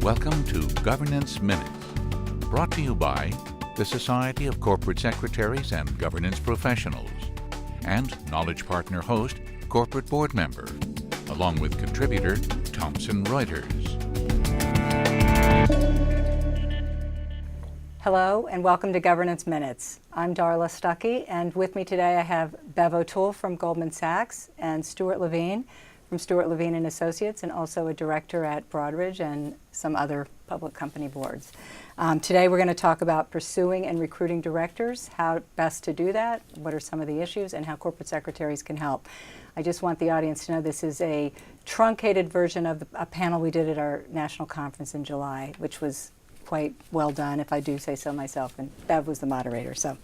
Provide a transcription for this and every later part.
Welcome to Governance Minutes, brought to you by the Society of Corporate Secretaries and Governance Professionals, and Knowledge Partner host, Corporate Board Member, along with contributor Thomson Reuters. Hello and welcome to Governance Minutes. I'm Darla Stuckey, and with me today I have Bev O'Toole from Goldman Sachs and Stuart Levine from Stuart, Levine and Associates, and also a director at Broadridge and some other public company boards. Today we're going to talk about pursuing and recruiting directors, how best to do that, what are some of the issues, and how corporate secretaries can help. I just want the audience to know this is a truncated version of a panel we did at our national conference in July, which was quite well done, if I do say so myself, and Bev was the moderator. So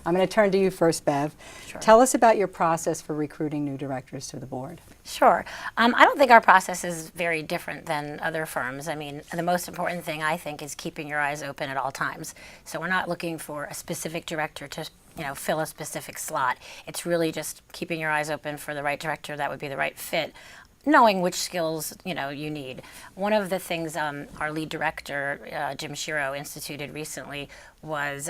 I'm going to turn to you first, Bev. Sure. Tell us about your process for recruiting new directors to the board. Sure. I don't think our process is very different than other firms. I mean, the most important thing, I think, is keeping your eyes open at all times. So we're not looking for a specific director to fill a specific slot. It's really just keeping your eyes open for the right director that would be the right fit, knowing which skills you need. One of the things our lead director, Jim Shiro, instituted recently was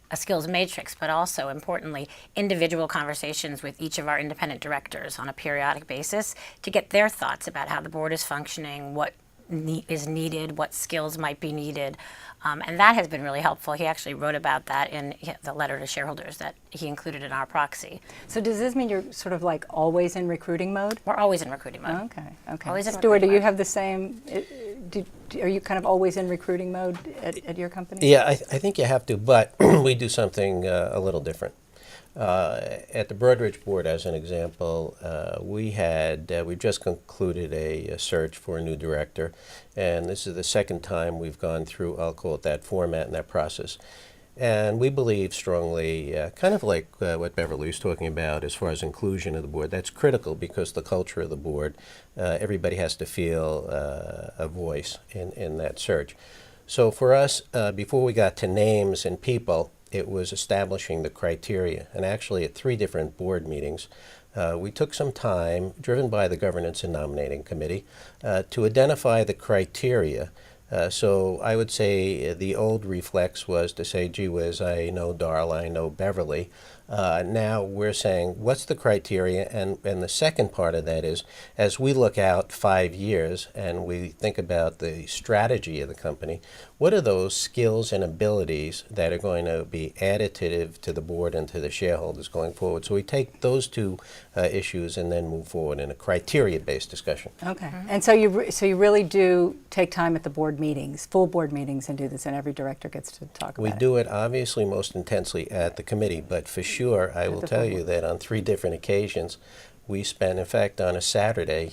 a skills matrix, but also, importantly, individual conversations with each of our independent directors on a periodic basis to get their thoughts about how the board is functioning, what is needed, what skills might be needed. And that has been really helpful. He actually wrote about that in the letter to shareholders that he included in our proxy. So does this mean you're sort of like always in recruiting mode? We're always in recruiting mode. Okay. Always in Stuart, do recruiting you mode. have the same, are you kind of always in recruiting mode at your company? Yeah, I think you have to, but we do something a little different. At the Broadridge board, as an example, we've just concluded a search for a new director, and this is the second time we've gone through, I'll call it that format and that process. And we believe strongly, kind of like what Beverly was talking about as far as inclusion of the board. That's critical because the culture of the board, everybody has to feel a voice in that search. So for us, before we got to names and people, it was establishing the criteria. And actually at 3 different board meetings, we took some time, driven by the Governance and Nominating Committee, to identify the criteria. So I would say the old reflex was to say, gee whiz, I know Darla, I know Beverly. Now we're saying, what's the criteria? And the second part of that is, as we look out 5 years and we think about the strategy of the company, what are those skills and abilities that are going to be additive to the board and to the shareholders going forward? So we take those 2 issues and then move forward in a criteria-based discussion. Okay. And so you really do take time at the board meetings, full board meetings, and do this, and every director gets to talk about it. We do it obviously most intensely at the committee, but for sure I will tell you that on 3 different occasions we spent, in fact on a Saturday,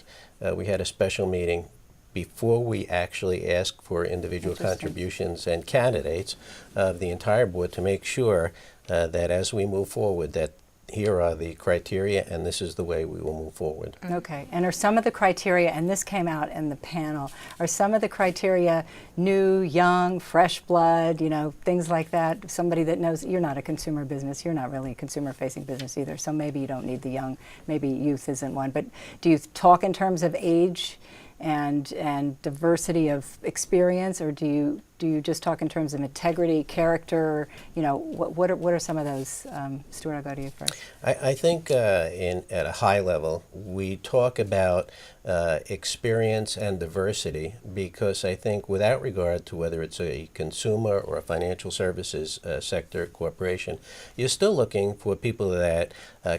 we had a special meeting before we actually asked for individual contributions and candidates of the entire board to make sure that as we move forward that here are the criteria and this is the way we will move forward. Okay, and are some of the criteria, and this came out in the panel, are some of the criteria new, young, fresh blood, things like that? Somebody that knows, you're not a consumer business, you're not really a consumer-facing business either, so maybe you don't need the young, maybe youth isn't one, but do you talk in terms of age and diversity of experience, or do you just talk in terms of integrity, character? What are some of those? Stuart, I'll go to you first. I think at a high level we talk about experience and diversity, because I think without regard to whether it's a consumer or a financial services sector corporation, you're still looking for people that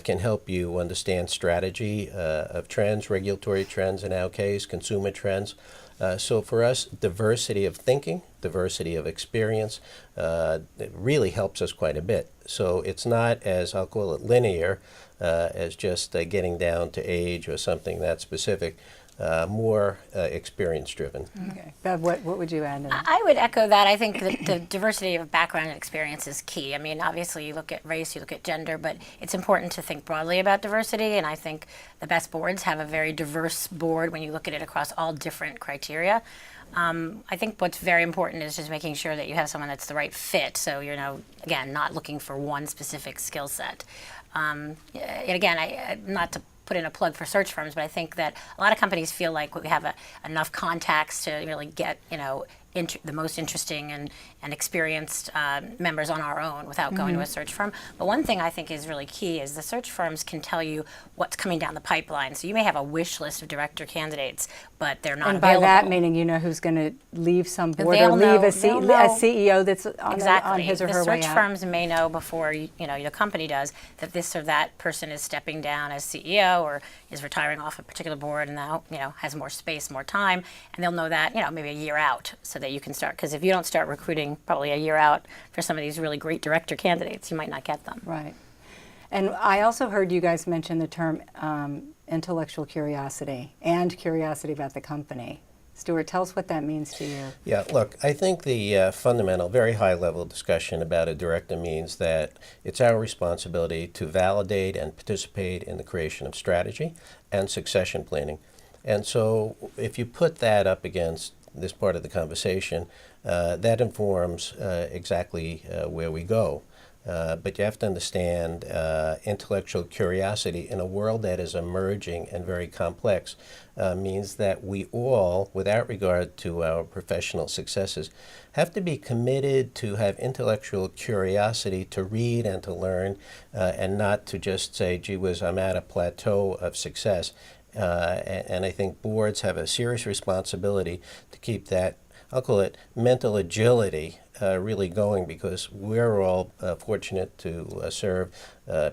can help you understand strategy of trends, regulatory trends in our case, consumer trends. So for us, diversity of thinking, diversity of experience, it really helps us quite a bit. So it's not, as I'll call it, linear, as just getting down to age or something that specific, more experience-driven. Okay. Bev, what would you add to that? I would echo that. I think that the diversity of background and experience is key. I mean, obviously you look at race, you look at gender, but it's important to think broadly about diversity, and I think the best boards have a very diverse board when you look at it across all different criteria. I think what's very important is just making sure that you have someone that's the right fit, so again, not looking for one specific skill set. And again, not to put in a plug for search firms, but I think that a lot of companies feel like we have enough contacts to really get, the most interesting and experienced members on our own without going to a search firm. But one thing I think is really key is the search firms can tell you what's coming down the pipeline. So you may have a wish list of director candidates, but they're not And available. by that meaning, you know who's going to leave some board or They'll leave know- a they'll know. CEO that's on, on his or the her way search out. firms may know before the company does that this or that person is stepping down as CEO or is retiring off a particular board and now has more space, more time, and they'll know that maybe a year out so that you can start. Because if you don't start recruiting probably a year out for some of these really great director candidates, you might not get them. Right. And I also heard you guys mention the term intellectual curiosity and curiosity about the company. Stuart, tell us what that means to you. Yeah, look, I think the fundamental, very high-level discussion about a director means that it's our responsibility to validate and participate in the creation of strategy and succession planning. And so if you put that up against this part of the conversation, that informs exactly where we go. But you have to understand intellectual curiosity in a world that is emerging and very complex means that we all, without regard to our professional successes, have to be committed to have intellectual curiosity to read and to learn and not to just say, gee whiz, I'm at a plateau of success. And I think boards have a serious responsibility to keep that, I'll call it mental agility, really going, because we're all fortunate to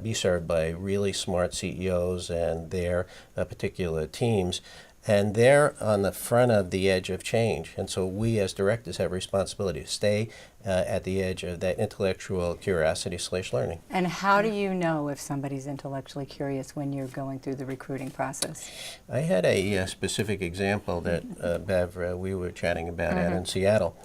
be served by really smart CEOs and their particular teams. And they're on the front of the edge of change. And so we as directors have a responsibility to stay at the edge of that intellectual curiosity / learning. And how do you know if somebody's intellectually curious when you're going through the recruiting process? I had a specific example that, Bev, we were chatting about out in Seattle.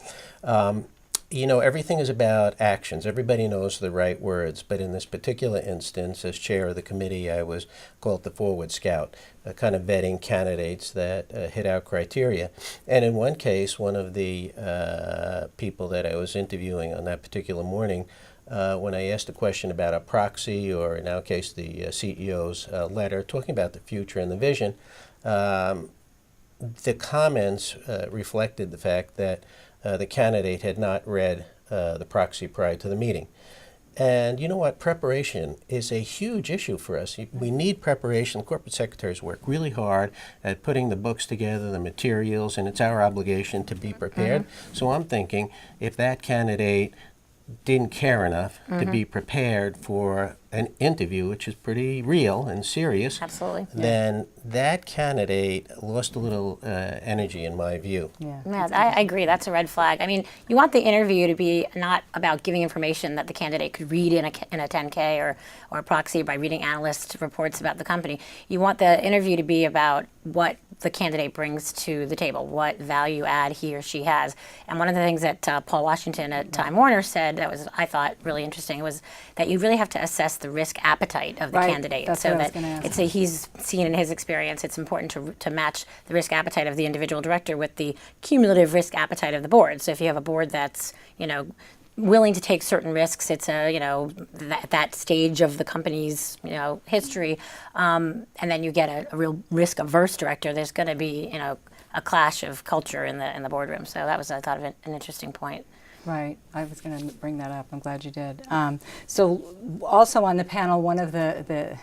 Everything is about actions. Everybody knows the right words, but in this particular instance, as chair of the committee, I was called the forward scout, kind of vetting candidates that hit our criteria. And in one case, one of the people that I was interviewing on that particular morning, when I asked a question about a proxy, or in our case, the CEO's letter, talking about the future and the vision, the comments reflected the fact that the candidate had not read the proxy prior to the meeting. And you know what? Preparation is a huge issue for us. We need preparation. Corporate secretaries work really hard at putting the books together, the materials, and it's our obligation to be prepared. So I'm thinking if that candidate didn't care enough to be prepared for an interview, which is pretty real and serious, Absolutely. then that candidate lost a little energy, in my view. Yeah. Yeah, I agree. That's a red flag. I mean, you want the interview to be not about giving information that the candidate could read in a 10K or a proxy by reading analyst reports about the company. You want the interview to be about what the candidate brings to the table, what value add he or she has. And one of the things that Paul Washington at Time Warner said that was, I thought, really interesting was that you really have to assess the risk appetite of the Right. candidate. That's So what I was that gonna ask. it's he's seen in his experience, it's important to match the risk appetite of the individual director with the cumulative risk appetite of the board. So if you have a board that's, willing to take certain risks, it's that stage of the company's history, and then you get a real risk averse director, there's going to be a clash of culture in the boardroom. So that was, I thought, of an interesting point. Right. I was going to bring that up. I'm glad you did. So also on the panel, one of the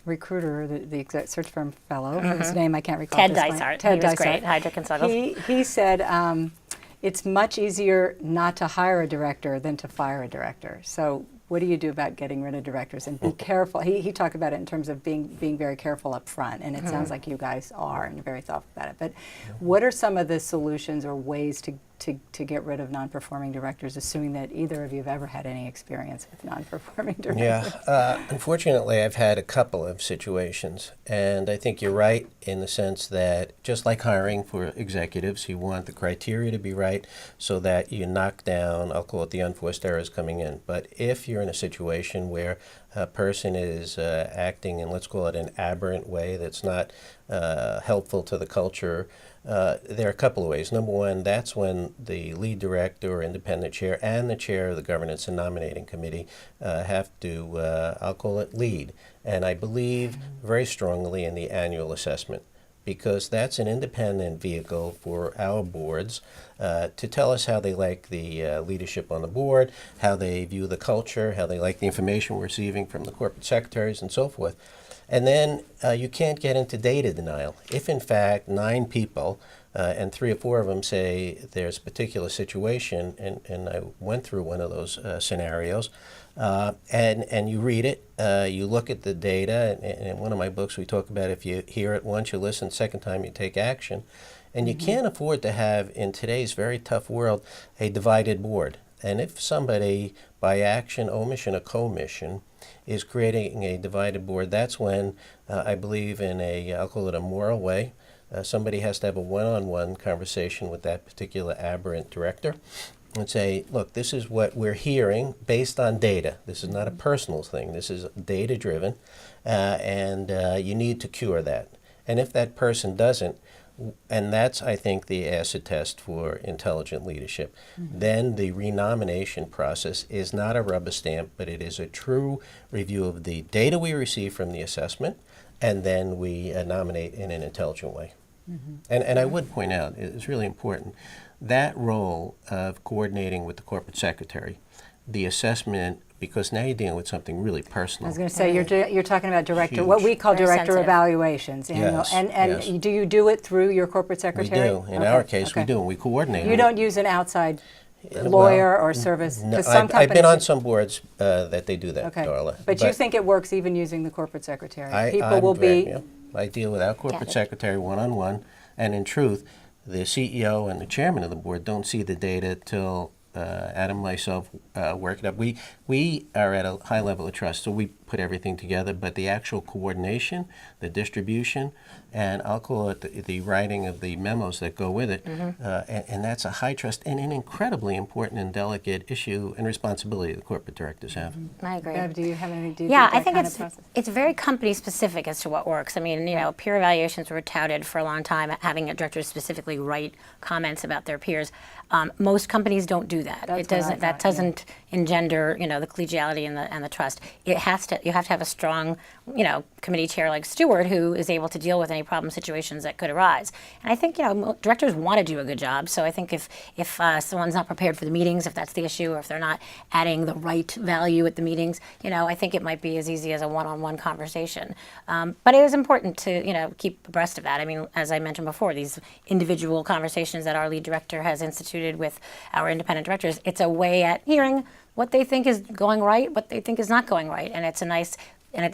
recruiter, the exec search firm fellow, whose name I can't recall. Ted at this point. Dysart. Ted He was Dysart. great. Hydra Consultants. He said it's much easier not to hire a director than to fire a director. So what do you do about getting rid of directors? And be careful. He talked about it in terms of being very careful up front, and it sounds like you guys are, and you're very thoughtful about it. But what are some of the solutions or ways to get rid of non-performing directors, assuming that either of you have ever had any experience with non-performing directors? Yeah, unfortunately, I've had a couple of situations, and I think you're right in the sense that just like hiring for executives, you want the criteria to be right so that you knock down, I'll call it the unforced errors coming in. But if you're in a situation where a person is acting in, let's call it an aberrant way that's not helpful to the culture, there are a couple of ways. Number one, that's when the lead director or independent chair and the chair of the governance and nominating committee have to, I'll call it lead. And I believe very strongly in the annual assessment, because that's an independent vehicle for our boards to tell us how they like the leadership on the board, how they view the culture, how they like the information we're receiving from the corporate secretaries and so forth. And then you can't get into data denial. If in fact 9 people and 3 or 4 of them say there's a particular situation, and I went through one of those scenarios, and you read it, you look at the data, and in one of my books we talk about if you hear it once, you listen, second time you take action. And you can't afford to have, in today's very tough world, a divided board. And if somebody, by action, omission, or commission, is creating a divided board, that's when I believe in I'll call it a moral way, somebody has to have a one-on-one conversation with that particular aberrant director and say, look, this is what we're hearing based on data. This is not a personal thing. This is data-driven, and you need to cure that. And if that person doesn't, and that's, I think, the acid test for intelligent leadership, then the renomination process is not a rubber stamp, but it is a true review of the data we receive from the assessment, and then we nominate in an intelligent way. And I would point out, it's really important, that role of coordinating with the corporate secretary, the assessment, because now you're dealing with something really personal. I was going to say, you're talking about director, Huge. what we call Very director sensitive. evaluations. Annual. Yes, And yes. do you do it through your corporate We secretary? do. In Okay, our case, we okay. do, and we coordinate. You don't use an outside Well, lawyer or service? No, 'Cause some I've been on companies- some boards that they do that, Okay, Darla. but you think it works even using the corporate secretary? People I'm will very- be, yeah. I deal with our corporate Yeah. secretary one-on-one, and in truth, the CEO and the chairman of the board don't see the data till Adam and myself work it up. We are at a high level of trust, so we put everything together, but the actual coordination, the distribution, and I'll call it the writing of the memos that go with it, and that's a high trust and an incredibly important and delicate issue and responsibility the corporate directors have. I agree. Bev, do you have anything, do you Yeah, do I that think kind it's of process? it's very company specific as to what works. I mean, peer evaluations were touted for a long time, having directors specifically write comments about their peers. Most companies don't do that. That's It doesn't. what I That thought, yeah. doesn't engender, the collegiality and the trust. It has to. You have to have a strong, committee chair like Stuart who is able to deal with any problem situations that could arise. And I think directors want to do a good job. So I think if someone's not prepared for the meetings, if that's the issue, or if they're not adding the right value at the meetings, I think it might be as easy as a one-on-one conversation. But it is important to keep abreast of that. I mean, as I mentioned before, these individual conversations that our lead director has instituted with our independent directors, it's a way at hearing what they think is going right, what they think is not going right, and it's a nice.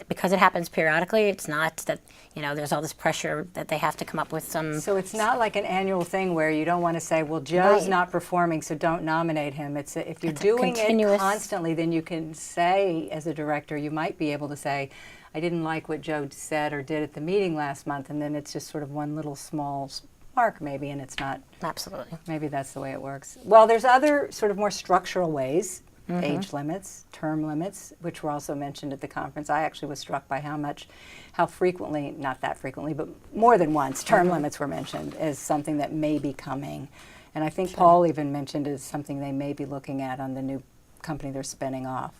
Because it happens periodically, it's not that there's all this pressure that they have to come up with some. So it's not like an annual thing where you don't want to say, well, Joe's Right. not performing, so don't nominate him. If you're It's a doing it continuous- constantly, then you can say, as a director, you might be able to say, I didn't like what Joe said or did at the meeting last month, and then it's just sort of one little small mark maybe, and it's not, Absolutely. maybe that's the way it works. Well, there's other sort of more structural ways. Age limits, term limits, which were also mentioned at the conference. I actually was struck by how frequently, not that frequently, but more than once, term limits were mentioned as something that may be coming. And I think Paul even mentioned as something they may be looking at on the new company they're spinning off.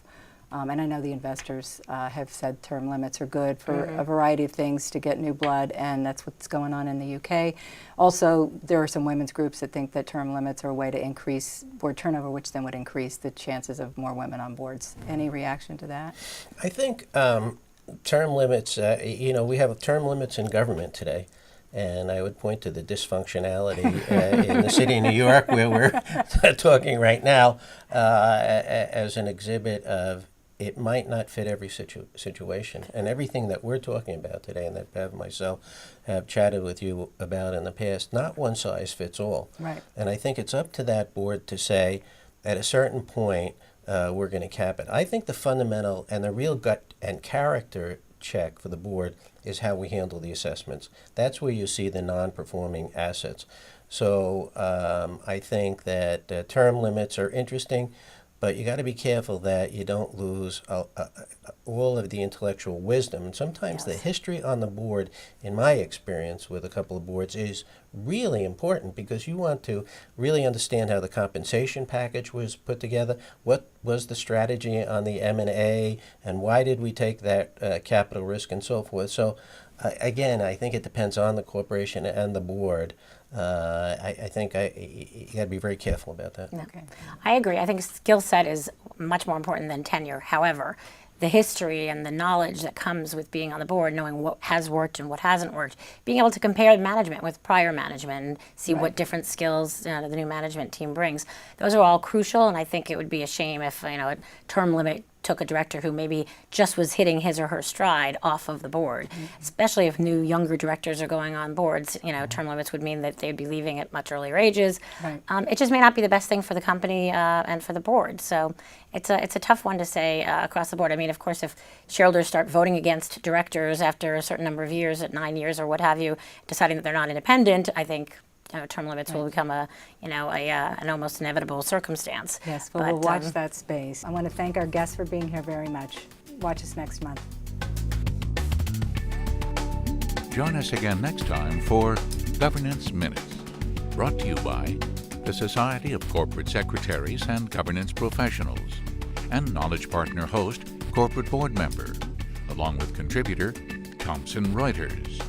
And I know the investors have said term limits are good for a variety of things to get new blood, and that's what's going on in the UK. Also, there are some women's groups that think that term limits are a way to increase board turnover, which then would increase the chances of more women on boards. Any reaction to that? I think term limits, we have term limits in government today. And I would point to the dysfunctionality in the city of New York, where we're talking right now, as an exhibit of it might not fit every situation. And everything that we're talking about today, and that Bev and myself have chatted with you about in the past, not one size fits all. Right. And I think it's up to that board to say, at a certain point, we're going to cap it. I think the fundamental and the real gut and character check for the board is how we handle the assessments. That's where you see the non-performing assets. So I think that term limits are interesting, but you got to be careful that you don't lose all of the intellectual wisdom. And sometimes the history on the board, in my experience with a couple of boards, is really important because you want to really understand how the compensation package was put together, what was the strategy on the M&A, and why did we take that capital risk and so forth. So Again, I think it depends on the corporation and the board. I think you got to be very careful about that. Okay. I agree. I think skill set is much more important than tenure. However, the history and the knowledge that comes with being on the board, knowing what has worked and what hasn't worked, being able to compare management with prior management and see Right. what different skills the new management team brings, those are all crucial. And I think it would be a shame if a term limit took a director who maybe just was hitting his or her stride off of the board, especially if new younger directors are going on boards. Term limits would mean that they'd be leaving at much earlier ages. Right. It just may not be the best thing for the company and for the board. So it's a tough one to say across the board. I mean, of course, if shareholders start voting against directors after a certain number of years, at 9 years or what have you, deciding that they're not independent, I think term limits will become an almost inevitable circumstance. Yes, well, we'll watch that space. I want to thank our guests for being here very much. Watch us next month. Join us again next time for Governance Minutes, brought to you by the Society of Corporate Secretaries and Governance Professionals, and Knowledge Partner host, Corporate Board Member, along with contributor Thomson Reuters.